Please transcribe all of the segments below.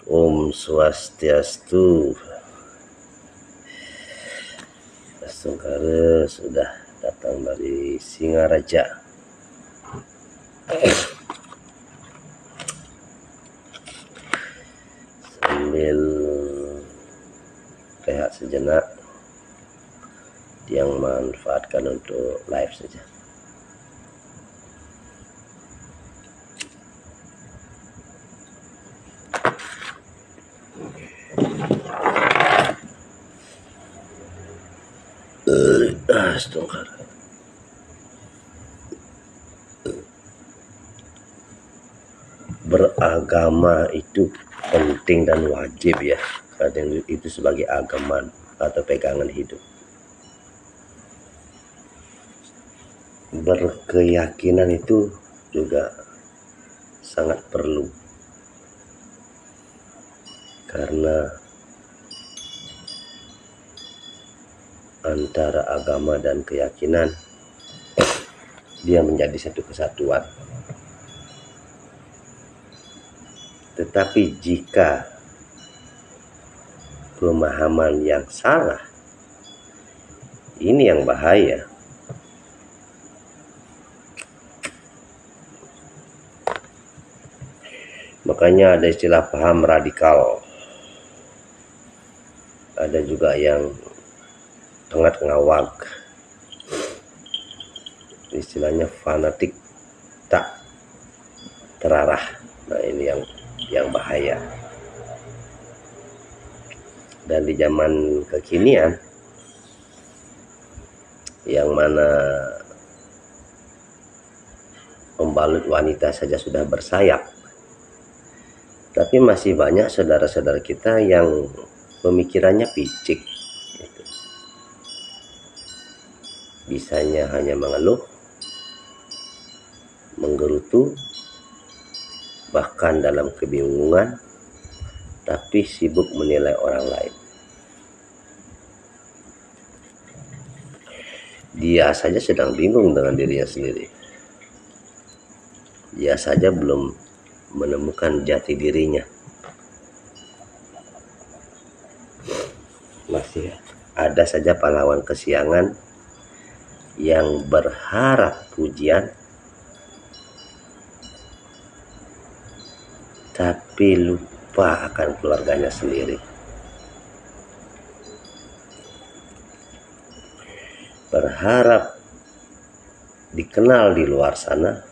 Om Swastiastu. Sungkara sudah datang dari Singaraja. Sambil rehat sejenak, yang manfaatkan untuk live saja. Beragama itu penting dan wajib ya, karena itu sebagai agaman atau pegangan hidup. Berkeyakinan itu juga sangat perlu, karena antara agama dan keyakinan dia menjadi satu kesatuan. Tetapi jika pemahaman yang salah, ini yang bahaya. Makanya ada istilah paham radikal. Ada juga yang tengah ngawag. Istilahnya fanatik tak terarah. Nah, ini yang bahaya. Dan di zaman kekinian, yang mana pembalut wanita saja sudah bersayap, tapi masih banyak saudara-saudara kita yang pemikirannya picik, bisanya hanya mengeluh, menggerutu, bahkan dalam kebingungan, tapi sibuk menilai orang lain. Dia saja sedang bingung dengan dirinya sendiri. Dia saja belum menemukan jati dirinya. Masih ada saja pahlawan kesiangan yang berharap pujian, tapi lupa akan keluarganya sendiri. Berharap dikenal di luar sana,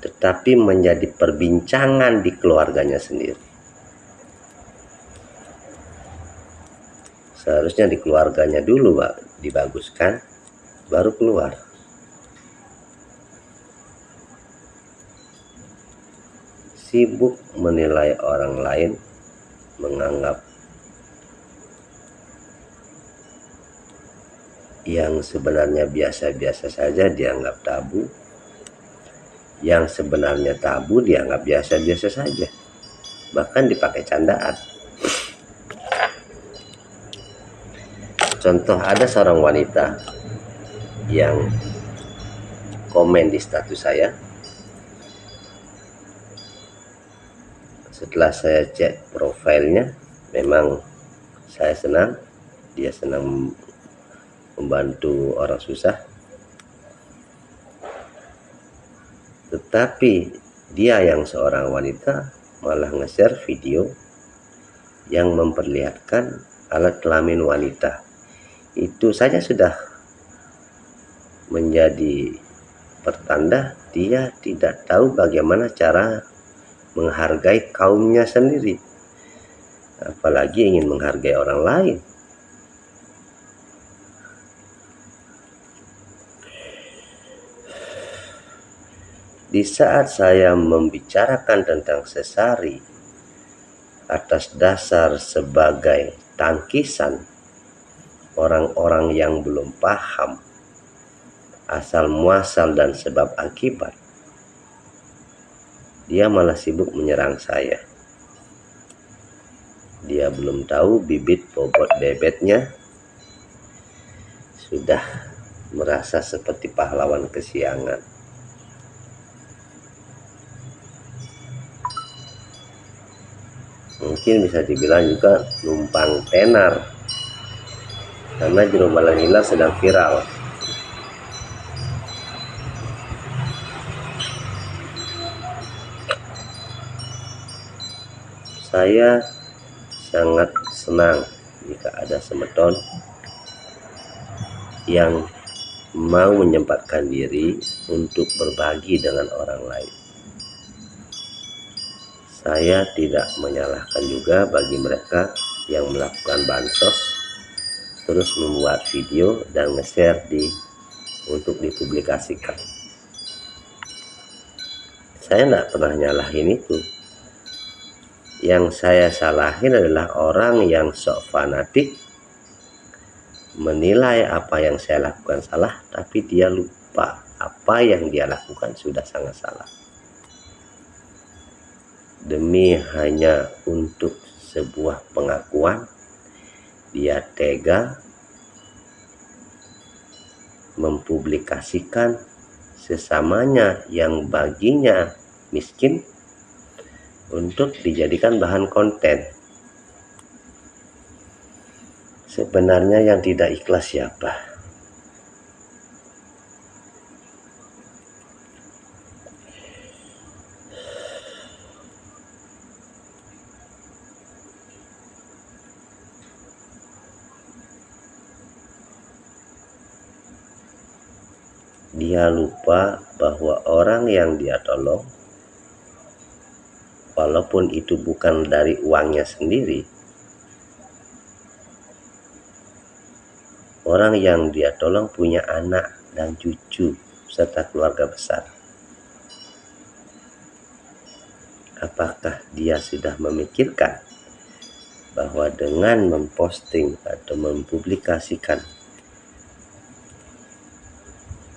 tetapi menjadi perbincangan di keluarganya sendiri. Seharusnya di keluarganya dulu dibaguskan, baru keluar. Sibuk menilai orang lain, menganggap yang sebenarnya biasa-biasa saja dianggap tabu, yang sebenarnya tabu dianggap biasa-biasa saja, bahkan dipakai candaan. Contoh, ada seorang wanita yang komen di status saya. Setelah saya cek profilnya, memang saya senang, dia senang membantu orang susah. Tetapi dia yang seorang wanita malah nge-share video yang memperlihatkan alat kelamin wanita. Itu saja sudah menjadi pertanda dia tidak tahu bagaimana cara menghargai kaumnya sendiri, apalagi ingin menghargai orang lain. Di saat saya membicarakan tentang sesari atas dasar sebagai tangkisan orang-orang yang belum paham asal muasal dan sebab akibat, dia malah sibuk menyerang saya. Dia belum tahu bibit bobot bebetnya sudah merasa seperti pahlawan kesiangan. Mungkin bisa dibilang juga numpang tenar, karena Jero Balang Hilar sedang viral. Saya sangat senang jika ada semeton yang mau menyempatkan diri untuk berbagi dengan orang lain. Saya tidak menyalahkan juga bagi mereka yang melakukan bansos terus membuat video dan nge-share untuk dipublikasikan. Saya tidak pernah nyalahin itu. Yang saya salahin adalah orang yang sok fanatik menilai apa yang saya lakukan salah, tapi dia lupa apa yang dia lakukan sudah sangat salah. Demi hanya untuk sebuah pengakuan, dia tega mempublikasikan sesamanya yang baginya miskin untuk dijadikan bahan konten. Sebenarnya yang tidak ikhlas siapa? Dia lupa bahwa orang yang dia tolong, walaupun itu bukan dari uangnya sendiri, orang yang dia tolong punya anak dan cucu serta keluarga besar. Apakah dia sudah memikirkan bahwa dengan memposting atau mempublikasikan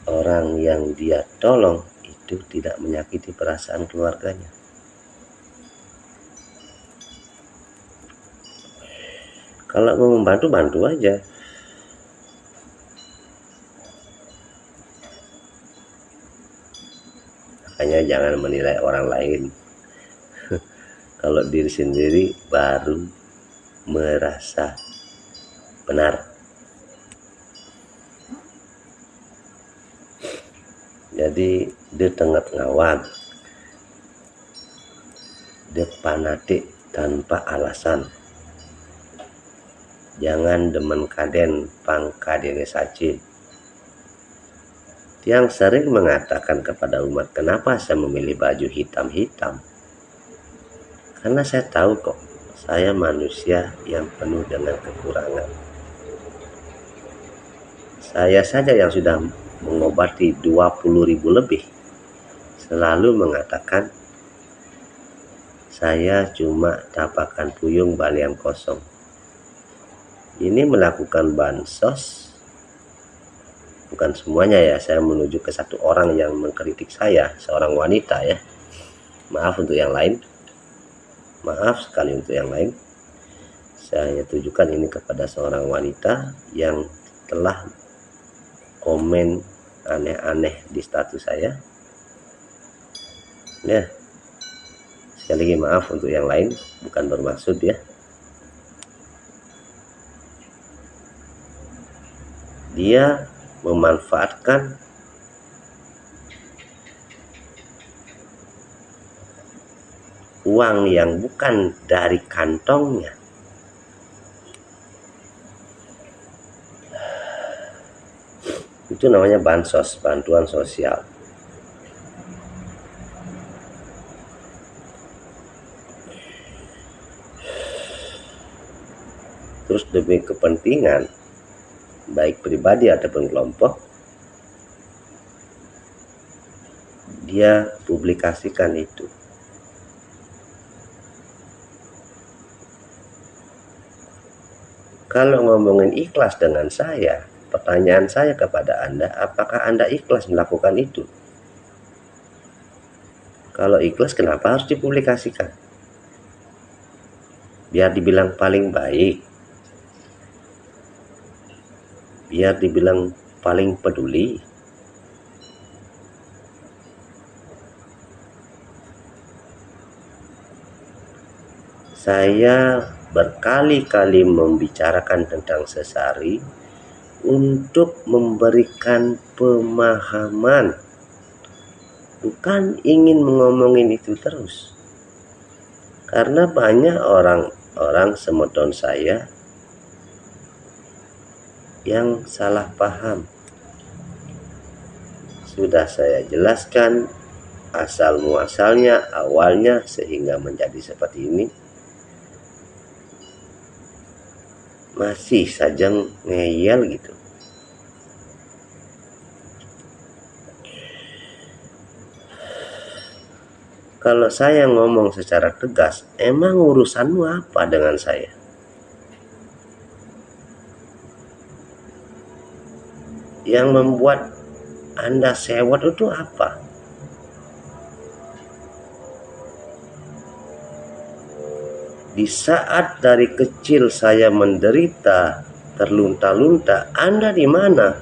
orang yang dia tolong itu tidak menyakiti perasaan keluarganya? Kalau mau membantu, bantu aja. Makanya jangan menilai orang lain. Kalau diri sendiri baru merasa benar. Jadi dia tengah ngawang, dia fanatik tanpa alasan. Jangan demen kaden pangkadene saja. Yang sering mengatakan kepada umat, kenapa saya memilih baju hitam-hitam? Karena saya tahu kok, saya manusia yang penuh dengan kekurangan. Saya saja yang sudah mengobati 20.000 lebih selalu mengatakan, saya cuma tapakan puyung balian kosong. Ini melakukan bansos, bukan semuanya ya, saya menuju ke satu orang yang mengkritik saya, seorang wanita ya. Maaf untuk yang lain, maaf sekali untuk yang lain. Saya tujukan ini kepada seorang wanita yang telah komen aneh-aneh di status saya ya. Sekali lagi maaf untuk yang lain, bukan bermaksud ya. Dia memanfaatkan uang yang bukan dari kantongnya itu namanya bansos, bantuan sosial. Terus demi kepentingan baik pribadi ataupun kelompok, dia publikasikan itu. Kalau ngomongin ikhlas dengan saya, pertanyaan saya kepada Anda, apakah Anda ikhlas melakukan itu? Kalau ikhlas, kenapa harus dipublikasikan? Biar dibilang paling baik, biar dibilang paling peduli. Saya berkali-kali membicarakan tentang sesari untuk memberikan pemahaman, bukan ingin ngomongin itu terus. Karena banyak orang semeton saya yang salah paham. Sudah saya jelaskan asal muasalnya, awalnya, sehingga menjadi seperti ini. Masih saja ngeyel gitu. Kalau saya ngomong secara tegas, emang urusanmu apa dengan saya? Yang membuat Anda sewot itu apa? Di saat dari kecil saya menderita, terlunta-lunta, Anda di mana?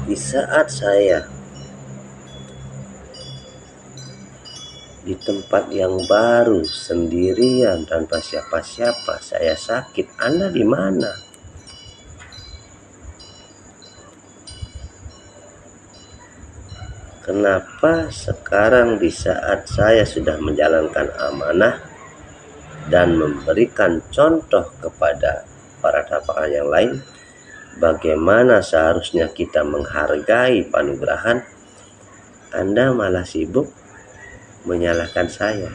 Di saat saya di tempat yang baru, sendirian, tanpa siapa-siapa, saya sakit, Anda di mana? Kenapa sekarang di saat saya sudah menjalankan amanah dan memberikan contoh kepada para tapakan yang lain, bagaimana seharusnya kita menghargai panugrahan, Anda malah sibuk menyalahkan saya.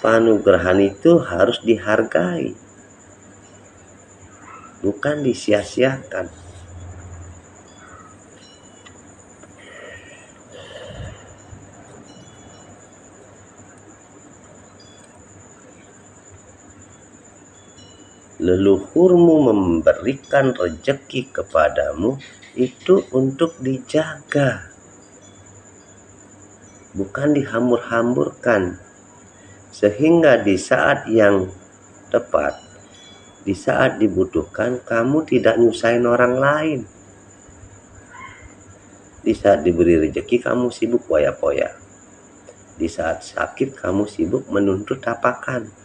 Panugrahan itu harus dihargai, bukan disia-siakan. Leluhurmu memberikan rejeki kepadamu itu untuk dijaga, bukan dihambur-hamburkan, sehingga di saat yang tepat, di saat dibutuhkan, kamu tidak nyusahin orang lain. Di saat diberi rejeki, kamu sibuk poya-poya. Di saat sakit, kamu sibuk menuntut tapakan.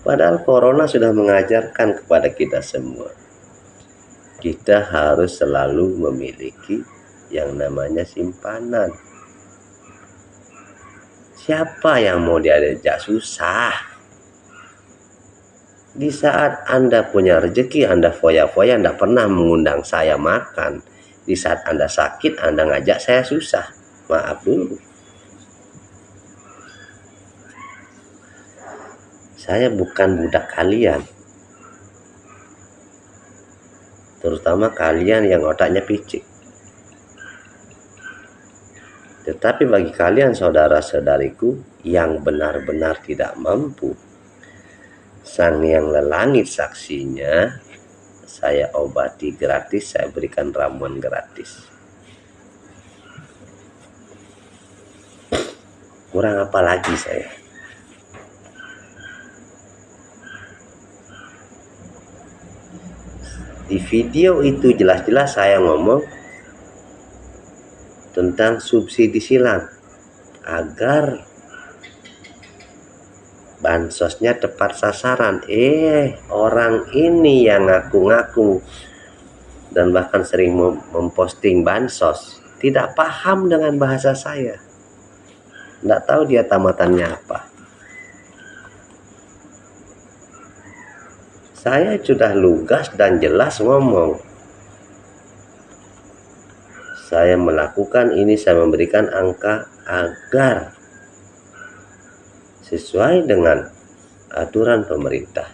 Padahal corona sudah mengajarkan kepada kita semua, kita harus selalu memiliki yang namanya simpanan. Siapa yang mau diajak susah? Di saat Anda punya rezeki, Anda foya-foya, Anda pernah mengundang saya makan. Di saat Anda sakit, Anda ngajak saya susah. Maaf dulu. Saya bukan budak kalian. Terutama kalian yang otaknya picik. Tetapi bagi kalian saudara-saudariku yang benar-benar tidak mampu, Sang Yang Langit saksinya, saya obati gratis, saya berikan ramuan gratis. Kurang apa lagi saya? Di video itu jelas-jelas saya ngomong tentang subsidi silang agar bansosnya tepat sasaran. Orang ini yang ngaku-ngaku dan bahkan sering memposting bansos tidak paham dengan bahasa saya. Tidak tahu dia tamatannya apa. Saya sudah lugas dan jelas ngomong. Saya melakukan ini, saya memberikan angka agar sesuai dengan aturan pemerintah.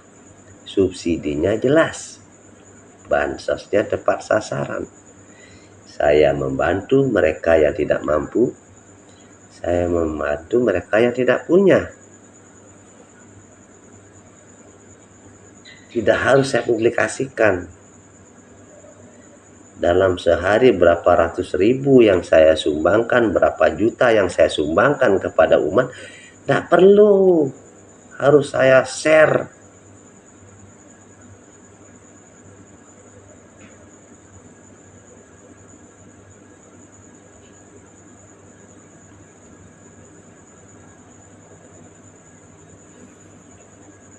Subsidinya jelas, bansosnya tepat sasaran. Saya membantu mereka yang tidak mampu, saya membantu mereka yang tidak punya. Tidak harus saya publikasikan. Dalam sehari berapa ratus ribu yang saya sumbangkan, berapa juta yang saya sumbangkan kepada umat, tidak perlu harus saya share.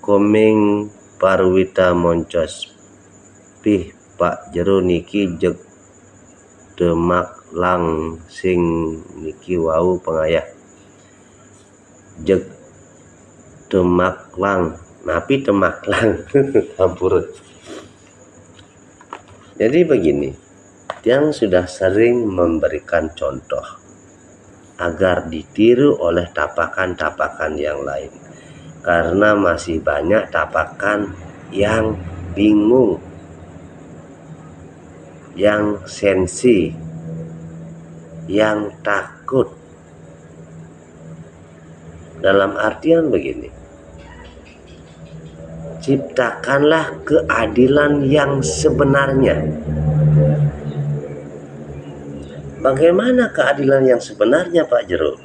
komeng Parwita moncos pih Pak Jero niki jeg demak lang sing niki wau pengayah jeg demak lang napi demak lang campur. Jadi begini, yang sudah sering memberikan contoh agar ditiru oleh tapakan-tapakan yang lain, karena masih banyak tapakan yang bingung, yang sensi, yang takut. Dalam artian begini, ciptakanlah keadilan yang sebenarnya. Bagaimana keadilan yang sebenarnya, Pak Jero?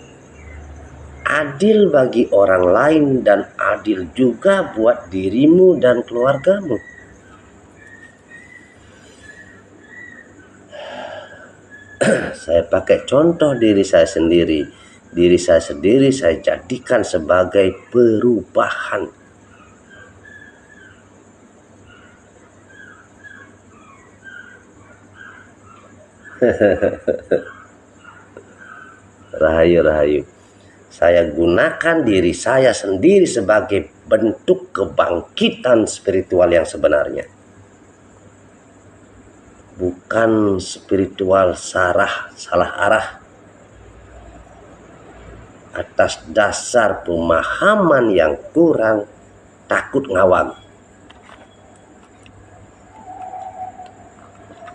Adil bagi orang lain dan adil juga buat dirimu dan keluargamu. Saya pakai contoh diri saya sendiri. Diri saya sendiri saya jadikan sebagai perubahan. Rahayu. Saya gunakan diri saya sendiri sebagai bentuk kebangkitan spiritual yang sebenarnya. Bukan spiritual salah arah atas dasar pemahaman yang kurang, takut ngawang.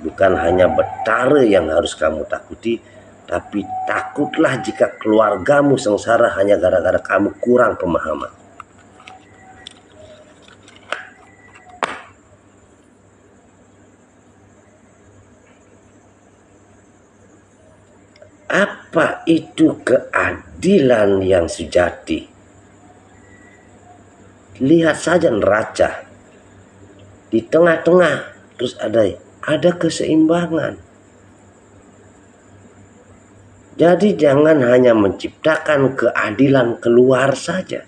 Bukan hanya betara yang harus kamu takuti, tapi takutlah jika keluargamu sengsara hanya gara-gara kamu kurang pemahaman. Apa itu keadilan yang sejati? Lihat saja neraca. Di tengah-tengah terus ada keseimbangan. Jadi jangan hanya menciptakan keadilan keluar saja,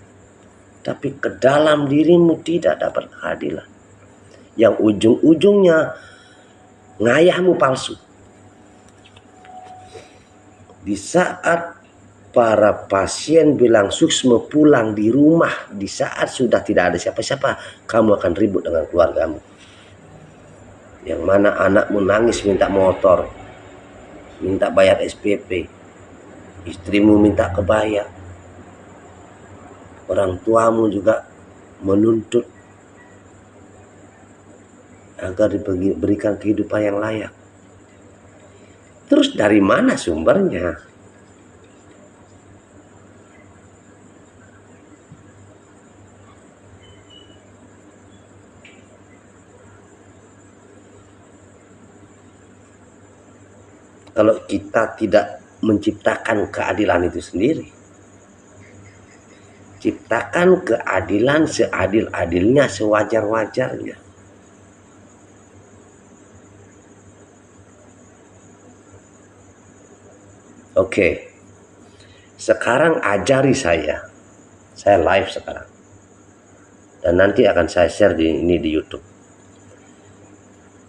tapi ke dalam dirimu tidak dapat keadilan. Yang ujung-ujungnya ngayahmu palsu. Di saat para pasien bilang Suksma pulang di rumah, di saat sudah tidak ada siapa-siapa, kamu akan ribut dengan keluargamu. Yang mana anakmu nangis minta motor, minta bayar SPP, istrimu minta kebaya, orang tuamu juga menuntut agar diberikan kehidupan yang layak. Terus dari mana sumbernya? Kalau kita tidak menciptakan keadilan itu sendiri, ciptakan keadilan seadil-adilnya, sewajar-wajarnya. Oke, sekarang ajari saya live sekarang, dan nanti akan saya share ini di YouTube.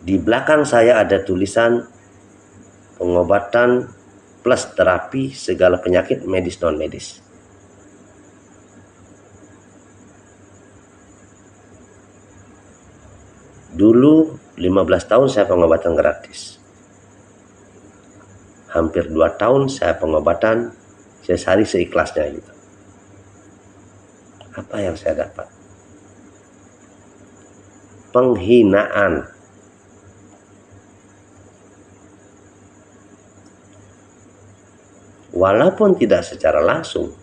Di belakang saya ada tulisan pengobatan plus terapi segala penyakit medis non medis. Dulu 15 tahun saya pengobatan gratis. Hampir 2 tahun saya pengobatan sehari seikhlasnya gitu. Apa yang saya dapat? Penghinaan. Walaupun tidak secara langsung.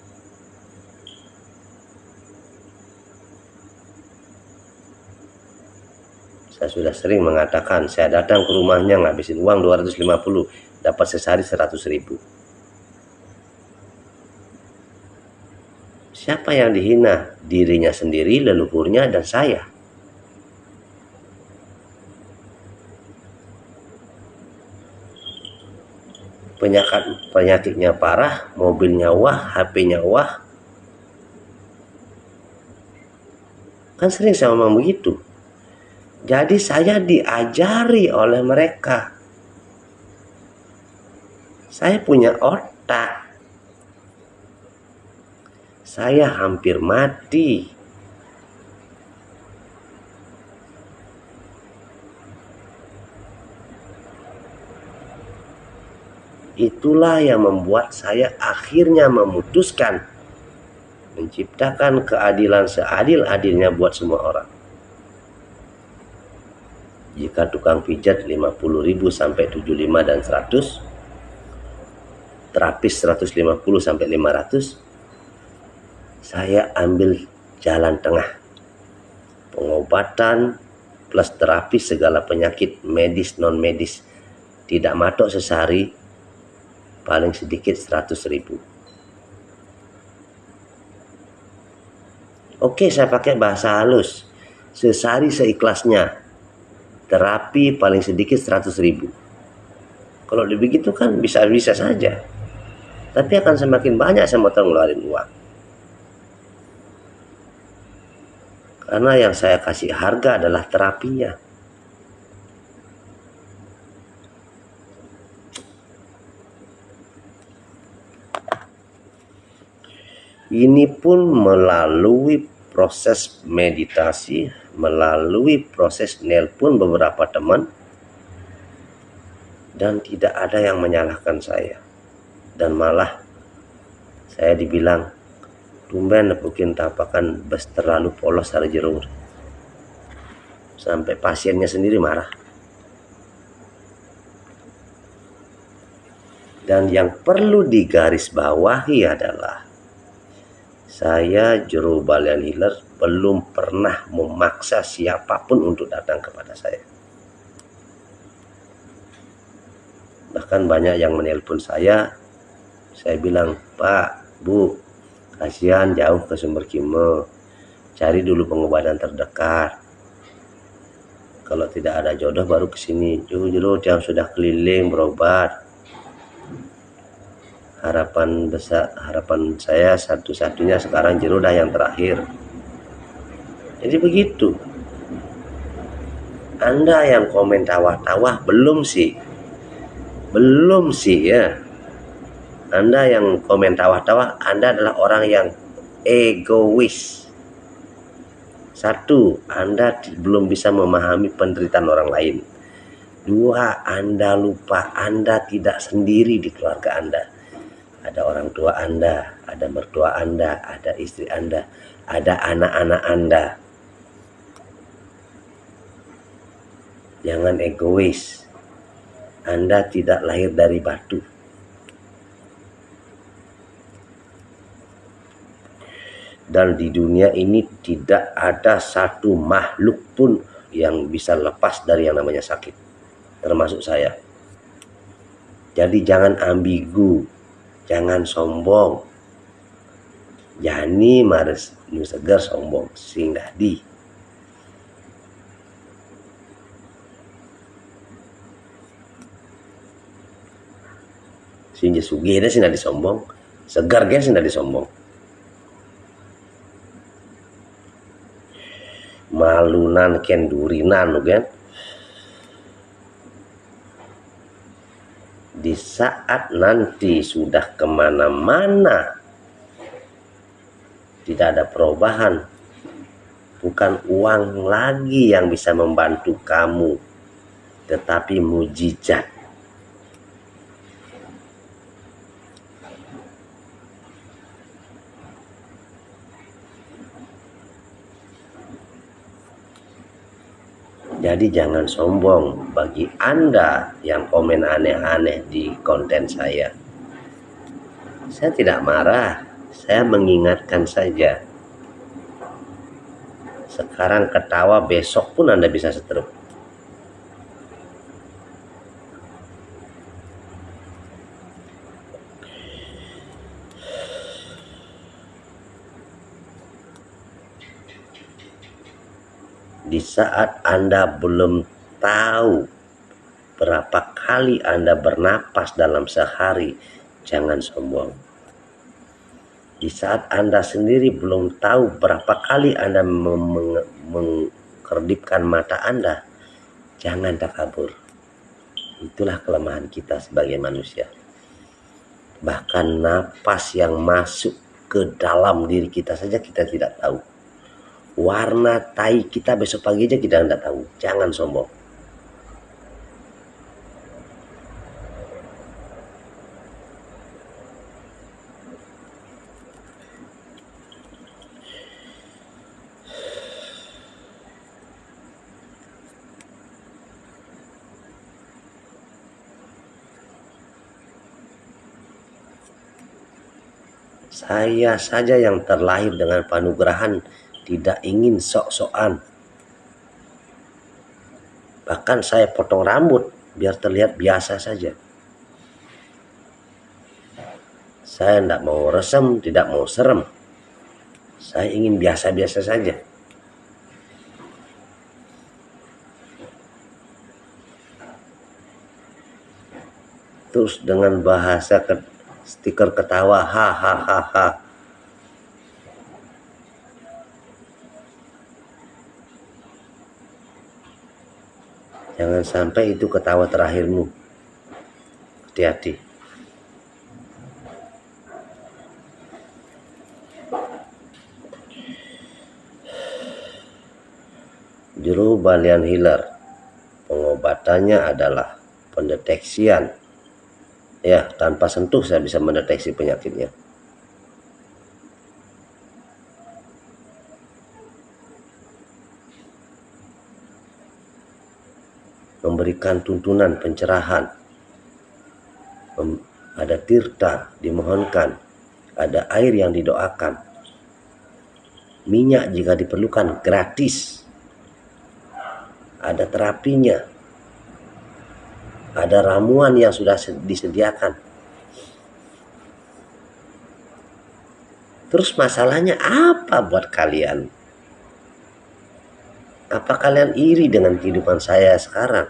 Saya sudah sering mengatakan, saya datang ke rumahnya ngabisin uang 250, dapat sehari 100.000. Siapa yang dihina? Dirinya sendiri, leluhurnya, dan saya. Penyakitnya parah, mobilnya wah, HP-nya wah. Kan sering saya ngomong begitu. Jadi saya diajari oleh mereka. Saya punya otak. Saya hampir mati. Itulah yang membuat saya akhirnya memutuskan menciptakan keadilan seadil-adilnya buat semua orang. Jika tukang pijat 50.000 sampai 75 dan 100, terapis 150 sampai 500, saya ambil jalan tengah. Pengobatan plus terapi segala penyakit medis non medis, tidak matok sesehari, paling sedikit 100.000. Oke, saya pakai bahasa halus. Sehari seikhlasnya. Terapi paling sedikit 100.000. Kalau begitu kan bisa-bisa saja. Tapi akan semakin banyak saya mau ngeluarin uang. Karena yang saya kasih harga adalah terapinya. Ini pun melalui proses meditasi, melalui proses nelpon beberapa teman, dan tidak ada yang menyalahkan saya. Dan malah saya dibilang, tumben nepukin tapakan bes terlalu polos hari jeruk. Sampai pasiennya sendiri marah. Dan yang perlu digarisbawahi adalah saya Jero Balian Healer belum pernah memaksa siapapun untuk datang kepada saya. Bahkan banyak yang menelpon saya bilang, Pak, Bu, kasihan jauh ke Sumber Kimo, cari dulu pengobatan terdekat. Kalau tidak ada jodoh baru ke sini. Jero yang sudah keliling berobat. Harapan saya satu-satunya sekarang Jero dah yang terakhir. Jadi begitu. Anda yang komen tawah-tawah belum sih ya. Anda yang komen tawah-tawah, Anda adalah orang yang egois. Satu, Anda belum bisa memahami penderitaan orang lain. Dua, Anda lupa Anda tidak sendiri di keluarga Anda. Ada orang tua Anda, ada mertua Anda, ada istri Anda, ada anak-anak Anda. Jangan egois. Anda tidak lahir dari batu. Dan di dunia ini tidak ada satu makhluk pun yang bisa lepas dari yang namanya sakit. Termasuk saya. Jadi jangan ambigu. Jangan sombong. Jani mares nu segar sombong singgah di. Sinja sugih sih nadi sombong. Segar ge sih nadi sombong. Malunan kendurinan kan. Di saat nanti sudah kemana-mana tidak ada perubahan, bukan uang lagi yang bisa membantu kamu, tetapi mujizat. Jadi jangan sombong bagi Anda yang komen aneh-aneh di konten saya. Saya tidak marah, saya mengingatkan saja. Sekarang ketawa, besok pun Anda bisa setruk. Di saat Anda belum tahu berapa kali Anda bernapas dalam sehari, jangan sombong. Di saat Anda sendiri belum tahu berapa kali Anda mengkedipkan mata Anda, jangan takabur. Itulah kelemahan kita sebagai manusia. Bahkan napas yang masuk ke dalam diri kita saja kita tidak tahu. Warna tai kita besok pagi aja kita tidak tahu. Jangan sombong. Saya saja yang terlahir dengan panugerahan tidak ingin sok-sokan. Bahkan saya potong rambut biar terlihat biasa saja. Saya tidak mau resem, tidak mau serem. Saya ingin biasa-biasa saja. Terus dengan bahasa stiker ketawa, hahaha. Jangan sampai itu ketawa terakhirmu. Hati-hati. Juru balian healer, pengobatannya adalah pendeteksian. Ya, tanpa sentuh saya bisa mendeteksi penyakitnya. Memberikan tuntunan pencerahan. Ada tirta dimohonkan. Ada air yang didoakan. Minyak jika diperlukan gratis. Ada terapinya. Ada ramuan yang sudah disediakan. Terus masalahnya apa buat kalian? Apa kalian iri dengan kehidupan saya sekarang?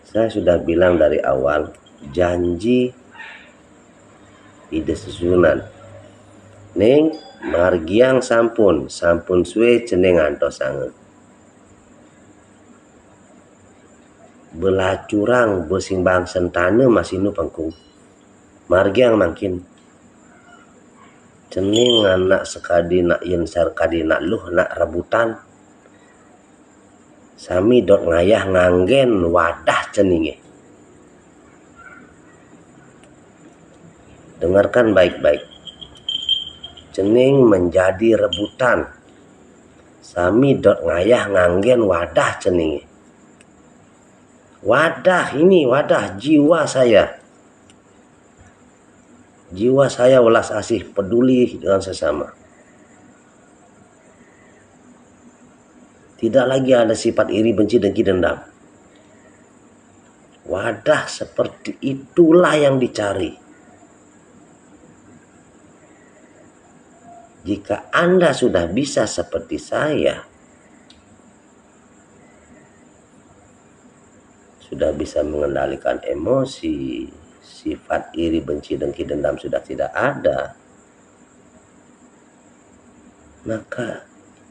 Saya sudah bilang dari awal, janji ide susunan. Ning margiang sampun suwe ceneng antos sanget. Belacurang besing bang sentane masih nu pengkung. Margiang makin ceneng anak sekadi nak yen sarkadi nak luh nak rebutan. Sami dot ngayah nganggen wadah ceninge. Dengarkan baik-baik. Cening menjadi rebutan. Sami dot ngayah nganggen wadah ceninge. Wadah ini wadah jiwa saya. Jiwa saya welas asih peduli dengan sesama. Tidak lagi ada sifat iri, benci, dengki, dendam. Wadah seperti itulah yang dicari. Jika Anda sudah bisa seperti saya, sudah bisa mengendalikan emosi, sifat iri, benci, dengki, dendam sudah tidak ada, maka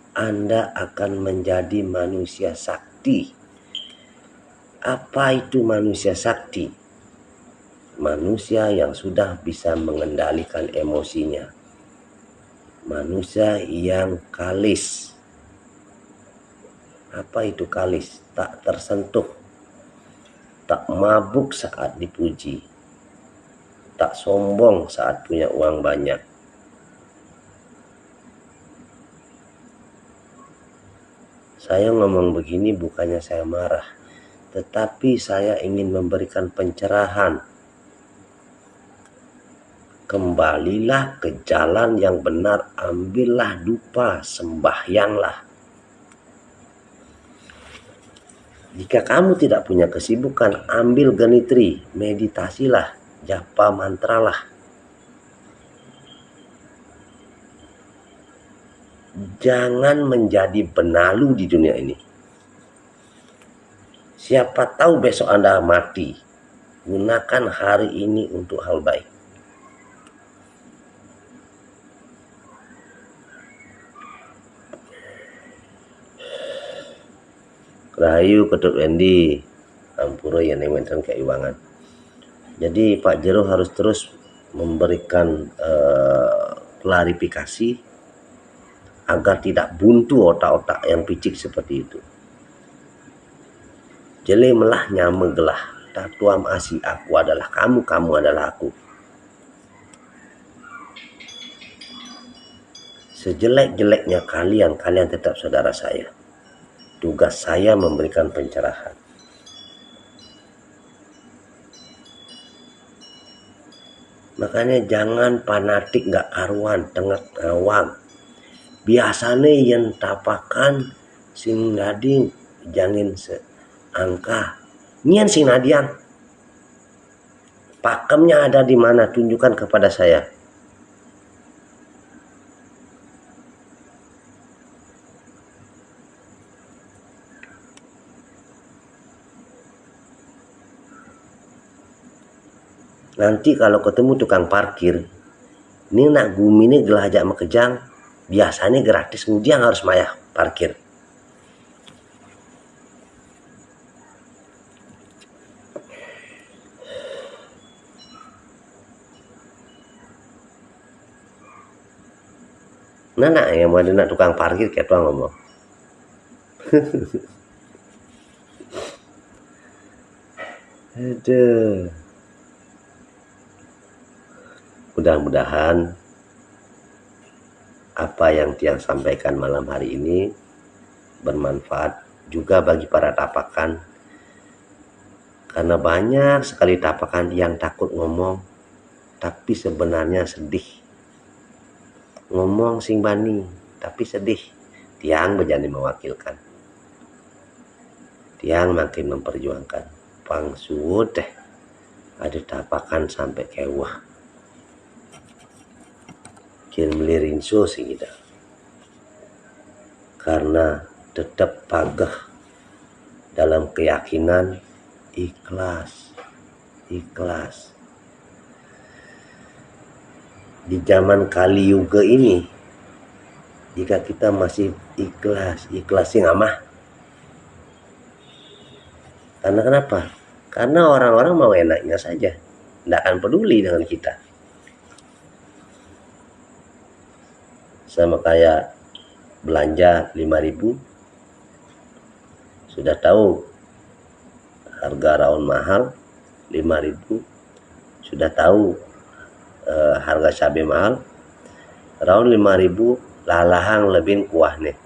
Anda akan menjadi manusia sakti. Apa itu manusia sakti? Manusia yang sudah bisa mengendalikan emosinya. Manusia yang kalis. Apa itu kalis? Tak tersentuh. Tak mabuk saat dipuji. Tak sombong saat punya uang banyak. Saya ngomong begini bukannya saya marah, tetapi saya ingin memberikan pencerahan. Kembalilah ke jalan yang benar, ambillah dupa, sembahyanglah. Jika kamu tidak punya kesibukan, ambil genitri, meditasilah, japa mantralah. jangan menjadi benalu di dunia ini. Siapa tahu besok Anda mati. Gunakan hari ini untuk hal baik. Rahayu Ketut Wendy Ampura yang wenten keuangan. Jadi Pak Jero harus terus memberikan klarifikasi agar tidak buntu otak-otak yang picik seperti itu. Jele melah nyame gelah, tatuam asi aku adalah kamu, kamu adalah aku. Sejelek-jeleknya kalian, kalian tetap saudara saya. Tugas saya memberikan pencerahan. Makanya jangan fanatik gak karuan, tengah awam. Biasanya yang tapakan sing nading jangin seangka. Nyian sing nadian. Pakemnya ada di mana? Tunjukkan kepada saya. Nanti kalau ketemu tukang parkir, ini nak gumi ini gelajak makejang, biasanya gratis kemudian harus mayah parkir. Nana yang mau nak tukang parkir kayak tuang ngomong. Aduh. Mudah-mudahan apa yang Tiang sampaikan malam hari ini bermanfaat juga bagi para tapakan, karena banyak sekali tapakan yang takut ngomong tapi sebenarnya sedih, ngomong sing bani tapi sedih. Tiang berjani mewakilkan, Tiang makin memperjuangkan pangsuud deh ada tapakan sampai kewah melirinso sih kita, karena tetap pagah dalam keyakinan ikhlas. Di zaman Kali Yuga ini, jika kita masih ikhlasin amah. Karena kenapa? Karena orang-orang mau enaknya saja, tidak akan peduli dengan kita. Sama kayak belanja 5.000, sudah tahu harga rawon mahal 5.000, sudah tahu harga cabai mahal, rawon 5.000 lalahang lebih kuah nih.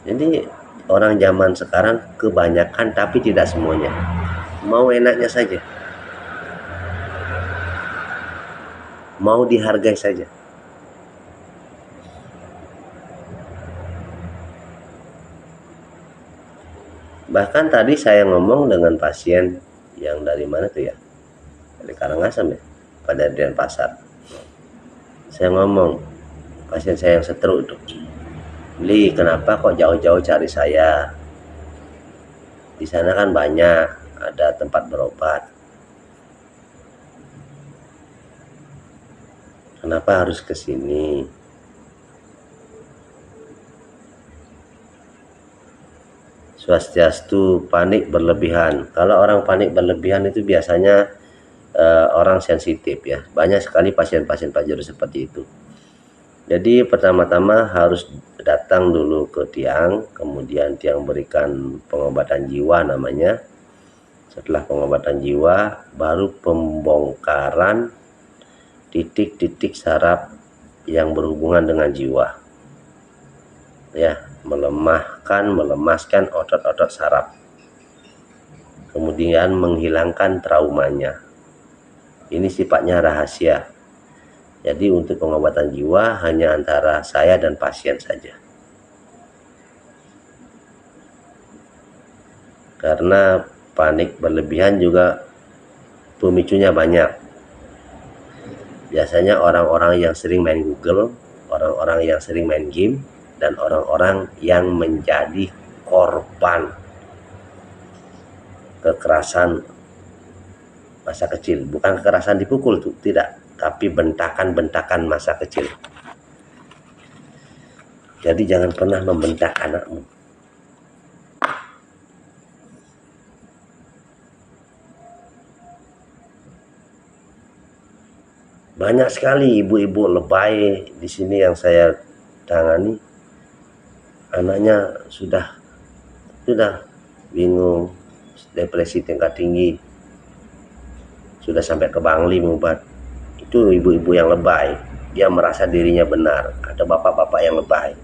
Jadi orang zaman sekarang kebanyakan, tapi tidak semuanya, mau enaknya saja, mau dihargai saja. Bahkan tadi saya ngomong dengan pasien yang dari mana tuh ya, dari Karangasem ya, pada Denpasar. Saya ngomong, pasien saya yang stroke itu, Li, kenapa kok jauh-jauh cari saya? Di sana kan banyak ada tempat berobat. Kenapa harus ke sini? Swastiastu, panik berlebihan. Kalau orang panik berlebihan itu biasanya orang sensitif ya. Banyak sekali pasien-pasien Pak Jero seperti itu. Jadi pertama-tama harus datang dulu ke Tiang, kemudian Tiang berikan pengobatan jiwa namanya. Setelah pengobatan jiwa, baru pembongkaran titik-titik saraf yang berhubungan dengan jiwa. Ya, melemaskan otot-otot saraf. Kemudian menghilangkan traumanya. Ini sifatnya rahasia. Jadi untuk pengobatan jiwa hanya antara saya dan pasien saja. Karena panik berlebihan juga pemicunya banyak. Biasanya orang-orang yang sering main Google, orang-orang yang sering main game, dan orang-orang yang menjadi korban kekerasan masa kecil. Bukan kekerasan dipukul tuh, tidak, tapi bentakan-bentakan masa kecil. Jadi jangan pernah membentak anakmu. Banyak sekali ibu-ibu lebay di sini yang saya tangani. Anaknya sudah bingung, depresi tingkat tinggi, sudah sampai ke Bangli obat. Itu ibu-ibu yang lebay. Dia merasa dirinya benar. Ada bapak-bapak yang lebay.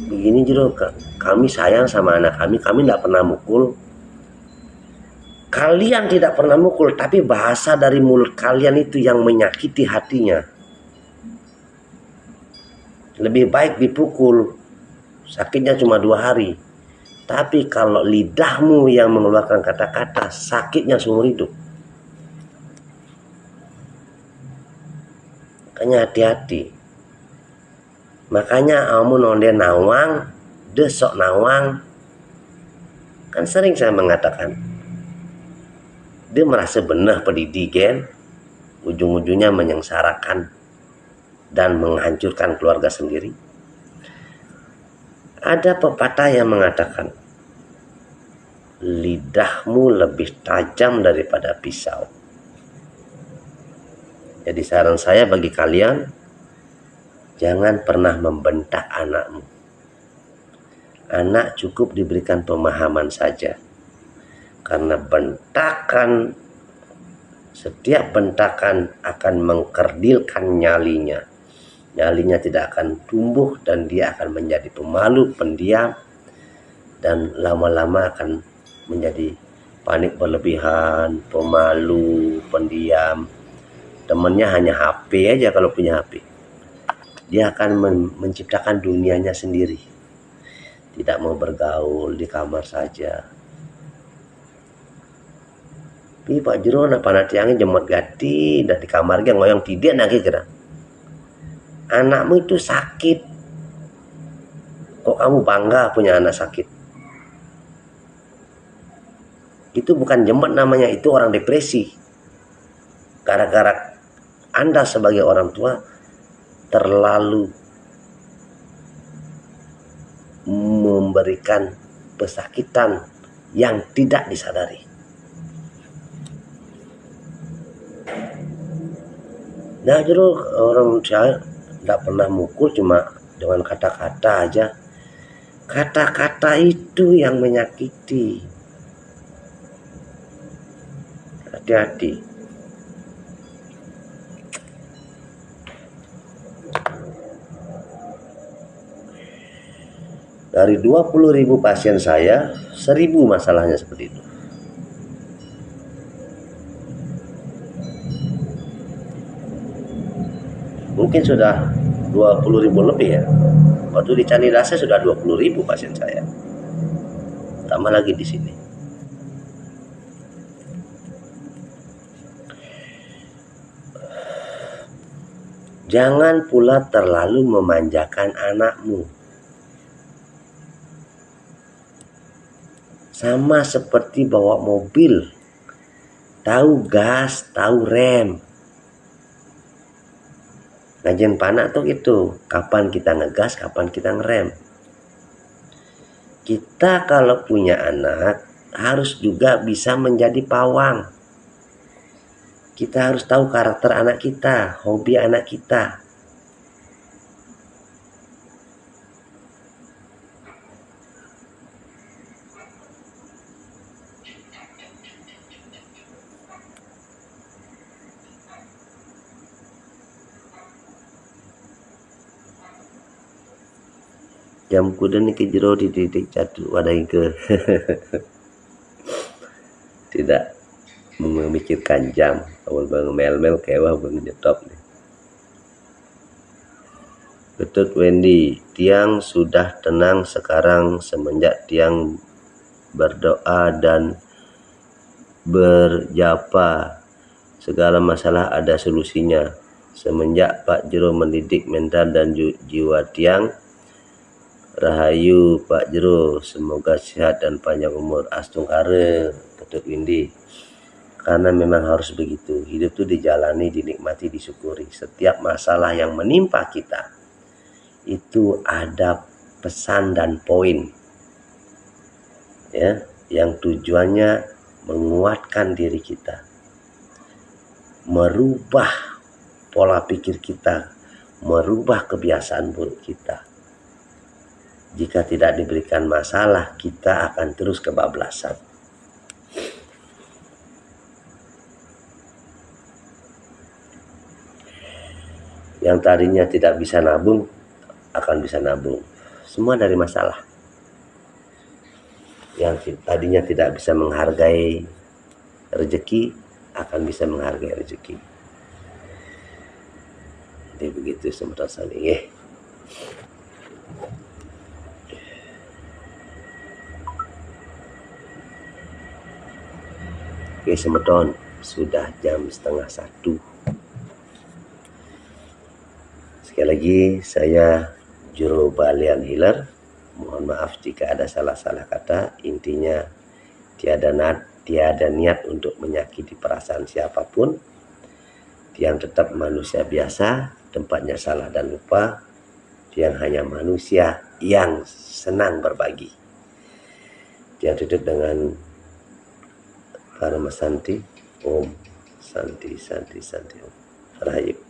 Begini juga, kami sayang sama anak kami tidak pernah mukul. Kalian tidak pernah mukul, tapi bahasa dari mulut kalian itu yang menyakiti hatinya. Lebih baik dipukul, sakitnya cuma 2 hari. Tapi kalau lidahmu yang mengeluarkan kata-kata, sakitnya seumur hidup. Makanya hati-hati. Makanya amun onde nawang, desok nawang. Kan sering saya mengatakan, dia merasa benar pendidikan, ujung-ujungnya menyengsarakan dan menghancurkan keluarga sendiri. Ada pepatah yang mengatakan, lidahmu lebih tajam daripada pisau. Jadi saran saya bagi kalian, jangan pernah membentak anakmu. Anak cukup diberikan pemahaman saja. Karena bentakan, setiap bentakan akan mengkerdilkan nyalinya. Nyalinya tidak akan tumbuh dan dia akan menjadi pemalu, pendiam, dan lama-lama akan menjadi panik berlebihan, pemalu, pendiam. Temannya hanya HP aja kalau punya HP. Dia akan menciptakan dunianya sendiri. Tidak mau bergaul, di kamar saja. Tapi Pak Jero apa nanti angin jemot gati dan di kamar dia ngoyong tidak lagi kira. Anakmu itu sakit. Kok kamu bangga punya anak sakit? Itu bukan jemot namanya, itu orang depresi. Gara-gara Anda sebagai orang tua terlalu memberikan pesakitan yang tidak disadari. Nah, Jero orang saya tidak pernah mukul, cuma dengan kata-kata aja. Kata-kata itu yang menyakiti. Hati-hati. Dari 20.000 pasien saya, 1.000 masalahnya seperti itu. Mungkin sudah 20.000 lebih ya. Waktu di Candidasa sudah 20.000 pasien saya. Tambah lagi di sini. Jangan pula terlalu memanjakan anakmu. Sama seperti bawa mobil. Tahu gas, tahu rem. Ngajian panak tuh itu, kapan kita ngegas, kapan kita ngerem. Kita kalau punya anak harus juga bisa menjadi pawang. Kita harus tahu karakter anak kita, hobi anak kita. Jam kuda ni ke jero di titik jatuh wadai ke. Tidak memikirkan jam. Awal bang mel-mel kewah bang nyetop nih. Betul Wendy, Tiang sudah tenang sekarang semenjak Tiang berdoa dan berjapa Segala masalah ada solusinya. Semenjak Pak Jero mendidik mental dan jiwa tiang. Rahayu Pak Jero, semoga sehat dan panjang umur. Astungkara Ketut Windy. Karena memang harus begitu. Hidup itu dijalani, dinikmati, disyukuri. Setiap masalah yang menimpa kita itu ada pesan dan poin, ya, yang tujuannya menguatkan diri kita, merubah pola pikir kita, merubah kebiasaan buruk kita. Jika tidak diberikan masalah, kita akan terus kebablasan. Yang tadinya tidak bisa nabung akan bisa nabung. Semua dari masalah. Yang tadinya tidak bisa menghargai rezeki akan bisa menghargai rezeki. Jadi begitu semua saling, ya. Oke, semeton, sudah jam 12:30. Sekali lagi saya Jero Balian Healer. Mohon maaf jika ada salah-salah kata. Intinya tiada niat untuk menyakiti perasaan siapapun. Tiang tetap manusia biasa, tempatnya salah dan lupa. Tiang hanya manusia yang senang berbagi. Tiang tutup dengan Parama Santi. Om Santi Santi Santi Om. Rahayu.